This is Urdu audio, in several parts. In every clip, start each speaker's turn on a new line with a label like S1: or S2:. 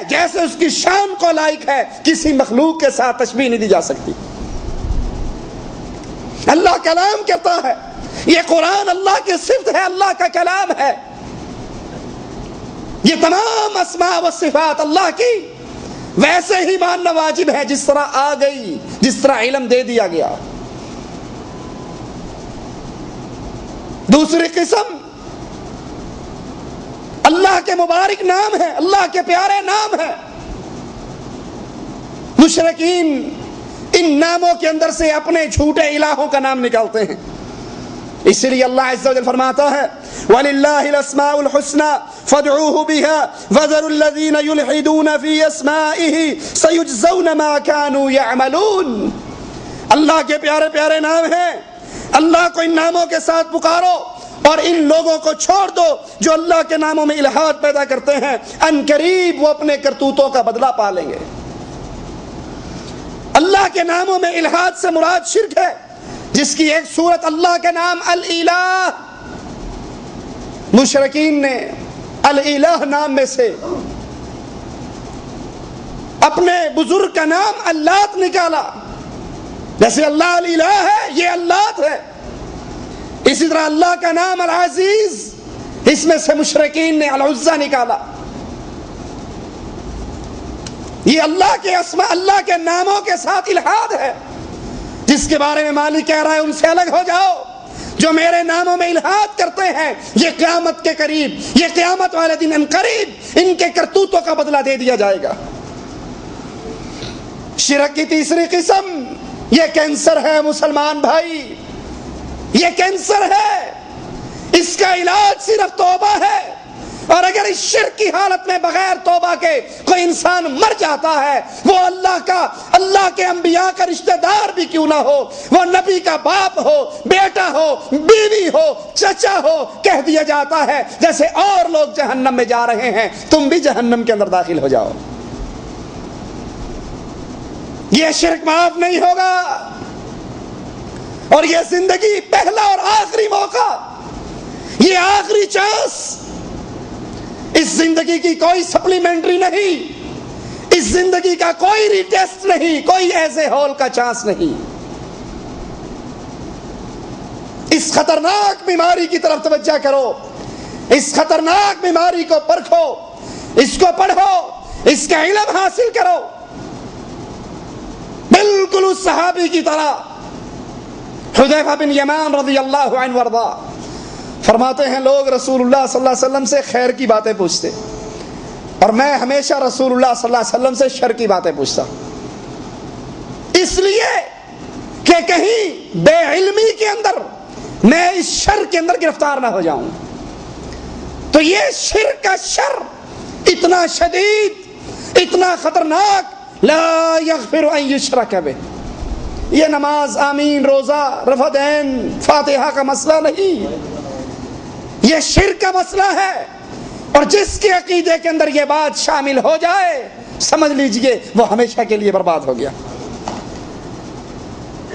S1: جیسے اس کی شان کو لائق ہے، کسی مخلوق کے ساتھ تشبیہ نہیں دی جا سکتی۔ اللہ کلام کہتا ہے، یہ قرآن اللہ کی صفت ہے، اللہ کا کلام ہے۔ یہ تمام اسماء و صفات اللہ کی ویسے ہی ماننا واجب ہے جس طرح آ گئی، جس طرح علم دے دیا گیا۔ دوسری قسم، اللہ کے مبارک نام ہے، اللہ کے پیارے نام ہے۔ مشرکین ان ناموں کے اندر سے اپنے جھوٹے الہوں کا نام نکالتے ہیں، اس لیے اللہ عز و جل فرماتا ہے وَلِلَّهِ الْأَسْمَاءُ الْحُسْنَى فَادْعُوهُ بِهَا وَذَرُوا الَّذِينَ يُلْحِدُونَ فِي أَسْمَائِهِ سَيُجْزَوْنَ مَا كَانُوا يَعْمَلُونَ۔ اللہ کے پیارے پیارے نام ہیں، اللہ کو ان ناموں کے ساتھ پکارو اور ان لوگوں کو چھوڑ دو جو اللہ کے ناموں میں الحاد پیدا کرتے ہیں، ان قریب وہ اپنے کرتوتوں کا بدلہ پا لیں گے۔ اللہ کے ناموں میں الحاد سے مراد شرک ہے، جس کی ایک صورت اللہ کے نام الالہ، مشرکین نے الالہ نام میں سے اپنے بزرگ کا نام اللات نکالا، جیسے اللہ الالہ ہے یہ اللات ہے۔ اسی طرح اللہ کا نام العزیز، اس میں سے مشرکین نے العزا نکالا۔ یہ اللہ کے اسماء، اللہ کے ناموں کے ساتھ الحاد ہے، جس کے بارے میں مالک کہہ رہا ہے ان سے الگ ہو جاؤ، جو میرے ناموں میں الحاد کرتے ہیں یہ قیامت کے قریب، یہ قیامت والے دن ان قریب ان کے کرتوتوں کا بدلہ دے دیا جائے گا۔ شرک کی تیسری قسم، یہ کینسر ہے مسلمان بھائی، یہ کینسر ہے، اس کا علاج صرف توبہ ہے، اور اگر اس شرک کی حالت میں بغیر توبہ کے کوئی انسان مر جاتا ہے، وہ اللہ کے انبیاء کا رشتہ دار بھی کیوں نہ ہو، وہ نبی کا باپ ہو، بیٹا ہو، بیوی ہو، چچا ہو، کہہ دیا جاتا ہے جیسے اور لوگ جہنم میں جا رہے ہیں تم بھی جہنم کے اندر داخل ہو جاؤ۔ یہ شرک معاف نہیں ہوگا، اور یہ زندگی پہلا اور آخری موقع، یہ آخری چانس، اس زندگی کی کوئی سپلیمنٹری نہیں، اس زندگی کا کوئی ری ٹیسٹ نہیں، کوئی ایسے ہال کا چانس نہیں۔ اس خطرناک بیماری کی طرف توجہ کرو، اس خطرناک بیماری کو پرکھو، اس کو پڑھو، اس کا علم حاصل کرو، بالکل اس صحابی کی طرح۔ حذیفہ بن یمان رضی اللہ عنہ وارضا فرماتے ہیں لوگ رسول اللہ صلی اللہ علیہ وسلم سے خیر کی باتیں پوچھتے، اور میں ہمیشہ رسول اللہ صلی اللہ علیہ وسلم سے شر کی باتیں پوچھتا، اس لیے کہ کہیں بے علمی کے اندر میں اس شر کے اندر گرفتار نہ ہو جاؤں۔ تو یہ شرک کا شر اتنا شدید، اتنا خطرناک، لا یغفر ان یشرک بہ، یہ نماز، آمین، روزہ، رفع دین، فاتحہ کا مسئلہ نہیں، یہ شرک کا مسئلہ ہے، اور جس کے عقیدے کے اندر یہ بات شامل ہو جائے سمجھ لیجئے وہ ہمیشہ کے لیے برباد ہو گیا۔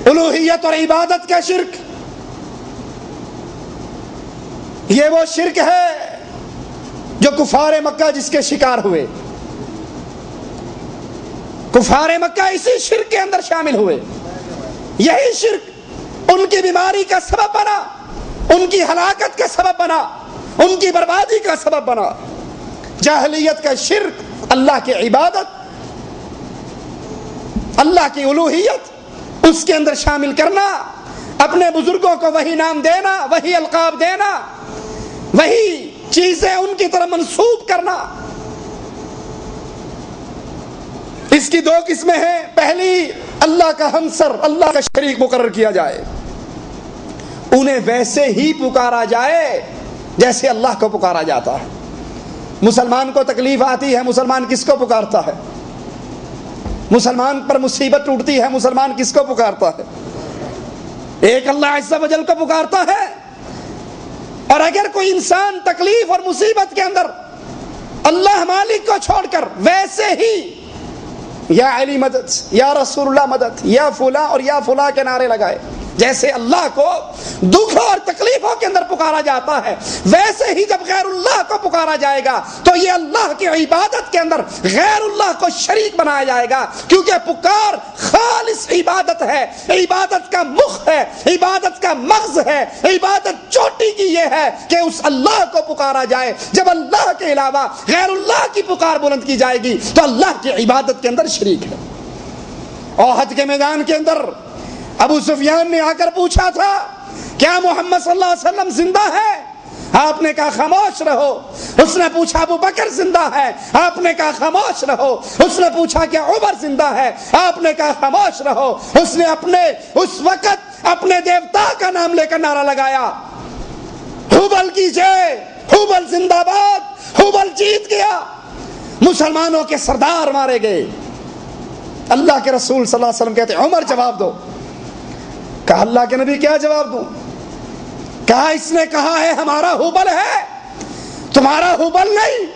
S1: الوہیت اور عبادت کا شرک، یہ وہ شرک ہے جو کفار مکہ جس کے شکار ہوئے، کفار مکہ اسی شرک کے اندر شامل ہوئے، یہی شرک ان کی بیماری کا سبب بنا، ان کی ہلاکت کا سبب بنا، ان کی بربادی کا سبب بنا۔ جاہلیت کا شرک، اللہ کی عبادت، اللہ کی الوہیت اس کے اندر شامل کرنا، اپنے بزرگوں کو وہی نام دینا، وہی القاب دینا، وہی چیزیں ان کی طرف منسوب کرنا۔ اس کی دو قسمیں ہیں، پہلی اللہ کا ہمسر، اللہ کا شریک مقرر کیا جائے، انہیں ویسے ہی پکارا جائے جیسے اللہ کو پکارا جاتا ہے۔ مسلمان کو تکلیف آتی ہے، مسلمان کس کو پکارتا ہے؟ مسلمان پر مصیبت ٹوٹتی ہے، مسلمان کس کو پکارتا ہے؟ ایک اللہ عز و جل کو پکارتا ہے۔ اور اگر کوئی انسان تکلیف اور مصیبت کے اندر اللہ مالک کو چھوڑ کر ویسے ہی یا علی مدد، یا رسول اللہ مدد، یا فلاں اور یا فلاں کے نعرے لگائے، جیسے اللہ کو دکھ اور تکلیفوں کے اندر پکارا جاتا ہے، ویسے ہی جب غیر اللہ کو پکارا جائے گا تو یہ اللہ کی عبادت کے اندر غیر اللہ کو شریک بنایا جائے گا، کیونکہ پکار خالص عبادت ہے، عبادت کا مخ ہے، عبادت کا مغز ہے، عبادت چوٹی کی یہ ہے کہ اس اللہ کو پکارا جائے۔ جب اللہ کے علاوہ غیر اللہ کی پکار بلند کی جائے گی تو اللہ کی عبادت کے اندر شریک ہے۔ احد کے میدان کے اندر ابو سفیان نے آ کر پوچھا تھا کیا محمد صلی اللہ علیہ وسلم زندہ ہے؟ آپ نے کہا خاموش رہو۔ اس نے پوچھا ابو بکر زندہ ہے؟ آپ نے کہا خاموش رہو۔ اس نے پوچھا کیا عمر زندہ ہے؟ آپ نے کہا خاموش رہو۔ اس نے اس وقت اپنے دیوتا کا نام لے کر نعرہ لگایا، حبل کی جے، حبل زندہ باد، حبل جیت گیا۔ مسلمانوں کے سردار مارے گئے۔ اللہ کے رسول صلی اللہ علیہ وسلم کہتے ہیں عمر جواب دو۔ کہا اللہ کے نبی کیا جواب دوں؟ کہا اس نے کہا ہے ہمارا حبل ہے، تمہارا حبل نہیں،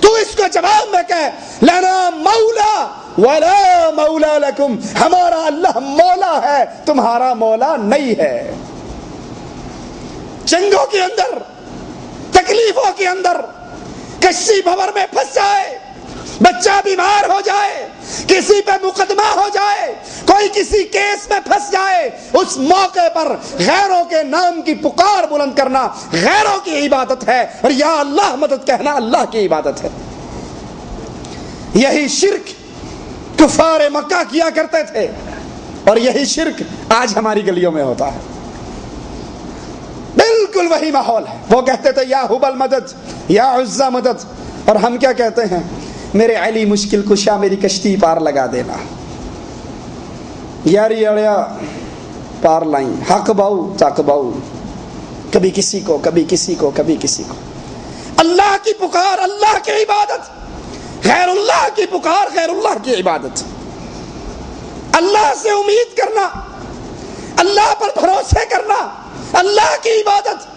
S1: تو اس کو جواب میں کہہ لنا مولا ولا مولا لکم، ہمارا اللہ مولا ہے، تمہارا مولا نہیں ہے۔ جنگوں کے اندر، تکلیفوں کے اندر، کشتی بھور میں پھنس جائے، بچہ بیمار ہو جائے، کسی پہ مقدمہ ہو جائے، کوئی کسی کیس میں پھنس جائے، اس موقع پر غیروں کے نام کی پکار بلند کرنا غیروں کی عبادت ہے، اور یا اللہ مدد کہنا اللہ کی عبادت ہے۔ یہی شرک کفار مکہ کیا کرتے تھے، اور یہی شرک آج ہماری گلیوں میں ہوتا ہے۔ بالکل وہی ماحول ہے۔ وہ کہتے تھے یا حبل مدد، یا عزا مدد، اور ہم کیا کہتے ہیں؟ میرے علی مشکل کشا میری کشتی پار لگا دینا، یاری اڑیا پار لائیں، حق باؤ چک باؤ، کبھی کسی کو کبھی کسی کو کبھی کسی کو۔ اللہ کی پکار اللہ کی عبادت، غیر اللہ کی پکار غیر اللہ کی عبادت۔ اللہ سے امید کرنا، اللہ پر بھروسے کرنا اللہ کی عبادت۔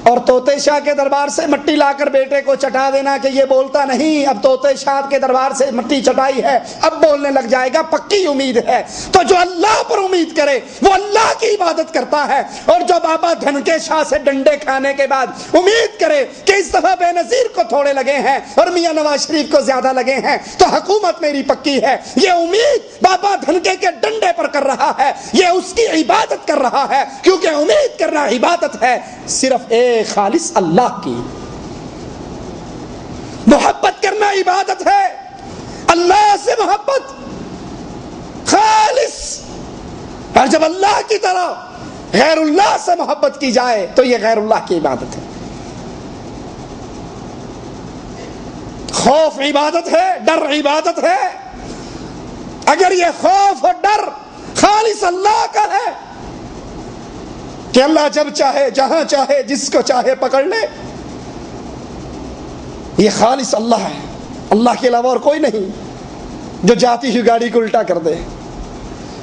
S1: اور طوطے شاہ کے دربار سے مٹی لا کر بیٹے کو چٹا دینا کہ یہ بولتا نہیں، اب طوطے شاہ کے دربار سے مٹی چٹائی ہے اب بولنے لگ جائے گا، پکی امید ہے۔ تو جو اللہ پر امید کرے وہ اللہ کی عبادت کرتا ہے، اور جو بابا دھنکے شاہ سے ڈنڈے کھانے کے بعد امید کرے کہ اس دفعہ بے نظیر کو تھوڑے لگے ہیں اور میاں نواز شریف کو زیادہ لگے ہیں تو حکومت میری پکی ہے، یہ امید بابا دھنکے کے ڈنڈے پر کر رہا ہے، یہ اس کی عبادت کر رہا ہے، کیونکہ امید کرنا عبادت ہے صرف خالص اللہ کی۔ محبت کرنا عبادت ہے، اللہ سے محبت خالص، اور جب اللہ کی طرح غیر اللہ سے محبت کی جائے تو یہ غیر اللہ کی عبادت ہے۔ خوف عبادت ہے، ڈر عبادت ہے۔ اگر یہ خوف اور ڈر خالص اللہ کا ہے کہ اللہ جب چاہے جہاں چاہے جس کو چاہے پکڑ لے، یہ خالص اللہ ہے، اللہ کے علاوہ اور کوئی نہیں، جو جاتی ہوئی گاڑی کو الٹا کر دے،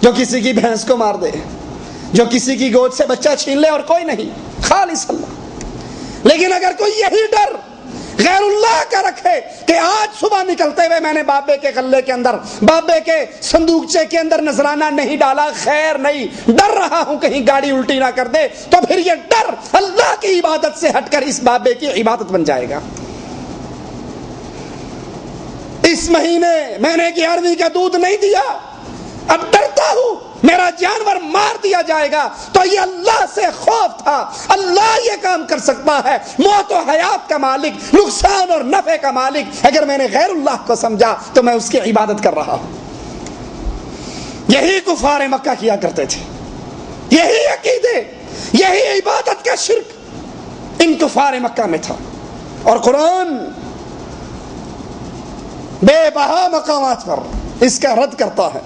S1: جو کسی کی بھینس کو مار دے، جو کسی کی گود سے بچہ چھین لے، اور کوئی نہیں، خالص اللہ۔ لیکن اگر کوئی یہی ڈر غیر اللہ کا رکھے کہ آج صبح نکلتے ہوئے میں نے بابے کے غلے کے اندر، بابے کے صندوقچے کے اندر نذرانہ نہیں ڈالا، خیر نہیں، ڈر رہا ہوں کہیں گاڑی الٹی نہ کر دے، تو پھر یہ ڈر اللہ کی عبادت سے ہٹ کر اس بابے کی عبادت بن جائے گا۔ اس مہینے میں نے 11ویں کا دودھ نہیں دیا، اب ڈرتا ہوں میرا جانور مار دیا جائے گا، تو یہ اللہ سے خوف تھا۔ اللہ یہ کام کر سکتا ہے، موت و حیات کا مالک، نقصان اور نفع کا مالک۔ اگر میں نے غیر اللہ کو سمجھا تو میں اس کی عبادت کر رہا ہوں۔ یہی کفار مکہ کیا کرتے تھے، یہی عقیدے، یہی عبادت کا شرک ان کفار مکہ میں تھا، اور قرآن بے بہا مقامات پر اس کا رد کرتا ہے۔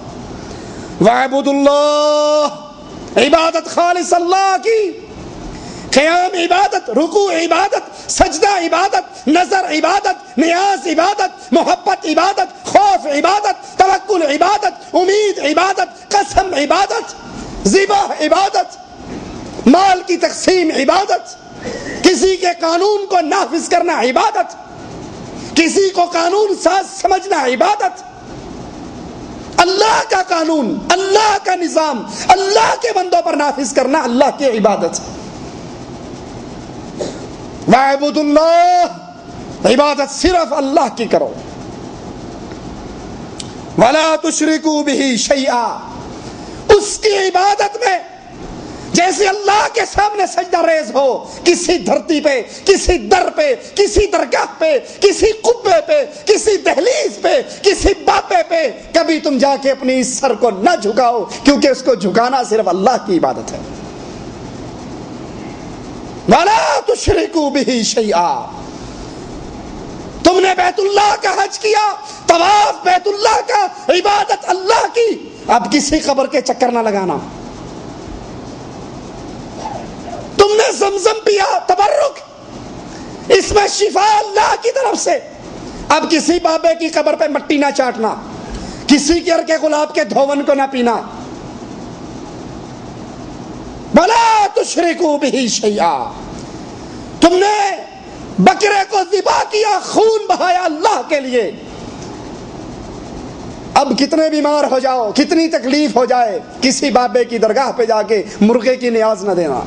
S1: وَاعْبُدُوا اللَّهَ، عبادت خالص اللہ کی، قیام عبادت، رکوع عبادت، سجدہ عبادت، نظر عبادت، نیاز عبادت، محبت عبادت، خوف عبادت، توکل عبادت، امید عبادت، قسم عبادت، ذبح عبادت، مال کی تقسیم عبادت، کسی کے قانون کو نافذ کرنا عبادت، کسی کو قانون ساز سمجھنا عبادت، اللہ کا قانون، اللہ کا نظام، اللہ کے بندوں پر نافذ کرنا اللہ کی عبادت۔ وَاعْبُدُوا اللَّهَ، عبادت صرف اللہ کی کرو۔ وَلَا تُشْرِكُوا بِهِ شَيْئًا، اس کی عبادت میں جیسے اللہ کے سامنے سجدہ ریز ہو، کسی دھرتی پہ، کسی در پہ، کسی درگاہ پہ، کسی قبے پہ، کسی دہلیز پہ، کسی بابے پہ کبھی تم جا کے اپنی اس سر کو نہ جھکاؤ، کیونکہ اس کو جھکانا صرف اللہ کی عبادت ہے۔ وَلَا تُشْرِكُوا بِهِ شَيْئًا، تم نے بیت اللہ کا حج کیا، طواف بیت اللہ کا، عبادت اللہ کی، اب کسی قبر کے چکر نہ لگانا۔ تم نے زمزم پیا، تبرک، اس میں شفا اللہ کی طرف سے، اب کسی بابے کی قبر پہ مٹی نہ چاٹنا، کسی کے کے گلاب کے دھون کو نہ پینا۔ وَلَا تُشْرِكُوا بِهِ شَيْئًا، تم نے بکرے کو ذبح کیا، خون بہایا اللہ کے لیے، اب کتنے بیمار ہو جاؤ، کتنی تکلیف ہو جائے، کسی بابے کی درگاہ پہ جا کے مرغے کی نیاز نہ دینا۔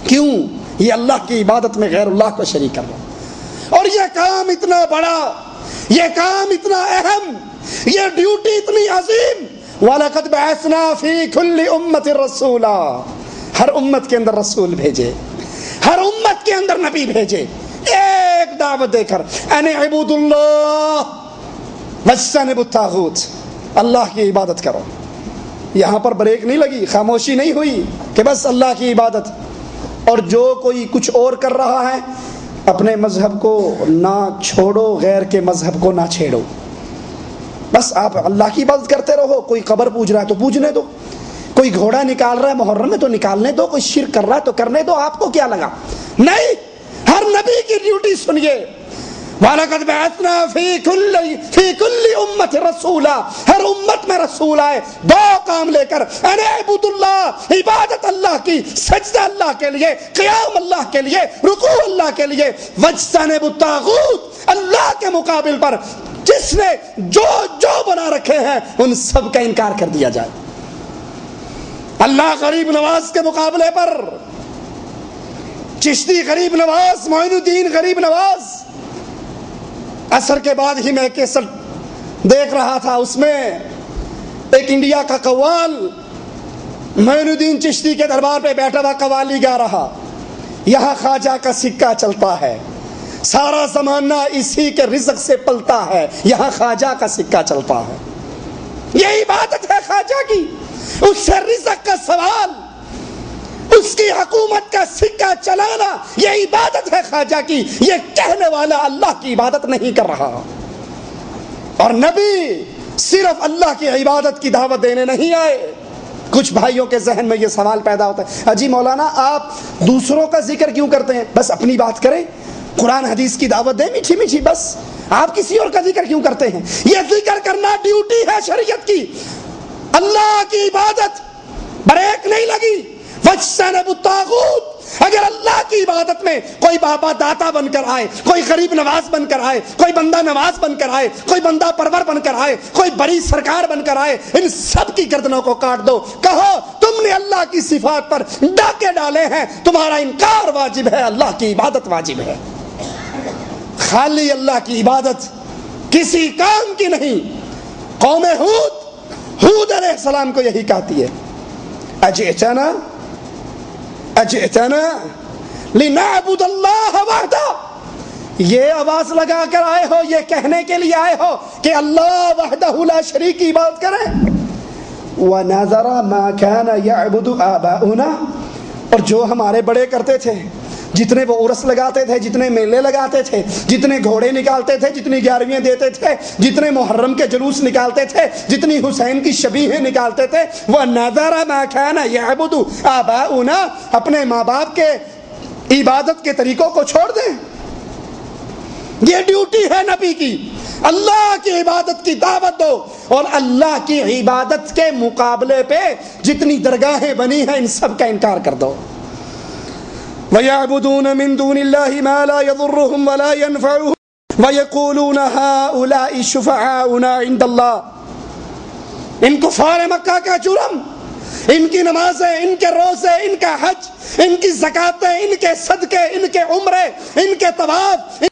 S1: کیوں؟ یہ اللہ کی عبادت میں غیر اللہ کو شریک کر رہا، اور یہ کام اتنا بڑا، یہ کام اتنا اہم، یہ ڈیوٹی اتنی عظیم۔ وَلَقَدْ بَعَثْنَا فِي كُلِّ أُمَّةٍ رَسُولًا، ہر امت کے اندر رسول بھیجے، ہر امت کے اندر نبی بھیجے، ایک دعوت دے کر ان اعبدوا اللہ واجتنبوا الطاغوت، اللہ کی عبادت کرو۔ یہاں پر بریک نہیں لگی، خاموشی نہیں ہوئی کہ بس اللہ کی عبادت، اور جو کوئی کچھ اور کر رہا ہے اپنے مذہب کو نہ چھوڑو، غیر کے مذہب کو نہ چھیڑو، بس آپ اللہ کی عبادت کرتے رہو۔ کوئی قبر پوج رہا ہے تو پوجنے دو، کوئی گھوڑا نکال رہا ہے محرم میں تو نکالنے دو، کوئی شرک کر رہا ہے تو کرنے دو، آپ کو کیا لگا؟ نہیں، ہر نبی کی ڈیوٹی سنیے۔ وَلَقَدْ بَعَثْنَا فِي كُلِّ أُمَّةٍ رَسُولًا، ہر امت میں رسول آئے دو کام لے کر، ان اعبدوا اللہ، عبادت اللہ کی، سجدہ اللہ کے لیے، قیام اللہ کے لیے، رکوع اللہ کے لیے، واجتنبوا الطاغوت، اللہ کے مقابل پر جس نے جو بنا رکھے ہیں ان سب کا انکار کر دیا جائے۔ اللہ غریب نواز کے مقابلے پر چشتی غریب نواز، معین الدین غریب نواز، عصر کے بعد ہی میں کیسٹ دیکھ رہا تھا، اس میں ایک انڈیا کا قوال معین الدین چشتی کے دربار پہ بیٹھا ہوا قوالی گا رہا، یہاں خواجہ کا سکہ چلتا ہے، سارا زمانہ اسی کے رزق سے پلتا ہے، یہاں خواجہ کا سکہ چلتا ہے۔ یہ عبادت ہے خواجہ کی، اس سے رزق کا سوال، اس کی حکومت کا سکہ چلانا، یہ عبادت ہے خواجہ کی۔ یہ کہنے والا اللہ کی عبادت نہیں کر رہا، اور نبی صرف اللہ کی عبادت کی دعوت دینے نہیں آئے۔ کچھ بھائیوں کے ذہن میں یہ سوال پیدا ہوتا ہے، اجی مولانا آپ دوسروں کا ذکر کیوں کرتے ہیں؟ بس اپنی بات کریں، قرآن حدیث کی دعوت دیں میٹھی میٹھی، بس آپ کسی اور کا ذکر کیوں کرتے ہیں؟ یہ ذکر کرنا ڈیوٹی ہے شریعت کی، اللہ کی عبادت بریک نہیں لگی۔ واجتنبوا الطاغوت، اگر اللہ کی عبادت میں کوئی بابا داتا بن کر آئے، کوئی غریب نواز بن کر آئے، کوئی بندہ نواز بن کر آئے، کوئی بندہ پرور بن کر آئے، کوئی بڑی سرکار بن کر آئے، ان سب کی گردنوں کو کاٹ دو، کہو تم نے اللہ کی صفات پر ڈاکے ڈالے ہیں، تمہارا انکار واجب ہے، اللہ کی عبادت واجب ہے۔ خالی اللہ کی عبادت کسی کام کی نہیں۔ قوم ہود علیہ السلام کو یہی کہتی ہے، اجئتنا لنعبد اللہ وحدہ، یہ آواز لگا کر آئے ہو، یہ کہنے کے لیے آئے ہو کہ اللہ وحدہ لا شریک کی عبادت کریں۔ وَنَذَرَ مَا كَانَ يَعْبُدُ آبَاؤُنَا، اور جو ہمارے بڑے کرتے تھے، جتنے وہ عرس لگاتے تھے، جتنے میلے لگاتے تھے، جتنے گھوڑے نکالتے تھے، جتنی گیارہویں دیتے تھے، جتنے محرم کے جلوس نکالتے تھے، جتنی حسین کی شبیہیں نکالتے تھے، وَنَذَرَ مَا كَانَ يَعْبُدُ آبَاؤُنَا، اپنے ماں باپ کے عبادت کے طریقوں کو چھوڑ دیں۔ یہ ڈیوٹی ہے نبی کی، اللہ کی عبادت کی دعوت دو، اور اللہ کی عبادت کے مقابلے پہ جتنی درگاہیں بنی ہیں ان سب کا انکار کر دو۔ وَيَعْبُدُونَ مِن دُونِ اللَّهِ مَا لَا يَضُرُّهُمْ وَلَا يَنْفَعُهُمْ وَيَقُولُونَ هَؤُلَاءِ شُفَعَاؤُنَا عِندَ اللَّهِ، ان کفار مکہ کا جرم، ان کی نمازیں، ان کے روزے، ان کا حج، ان کی زکاتیں، ان کے صدقے، ان کے عمرے، ان کے طواف،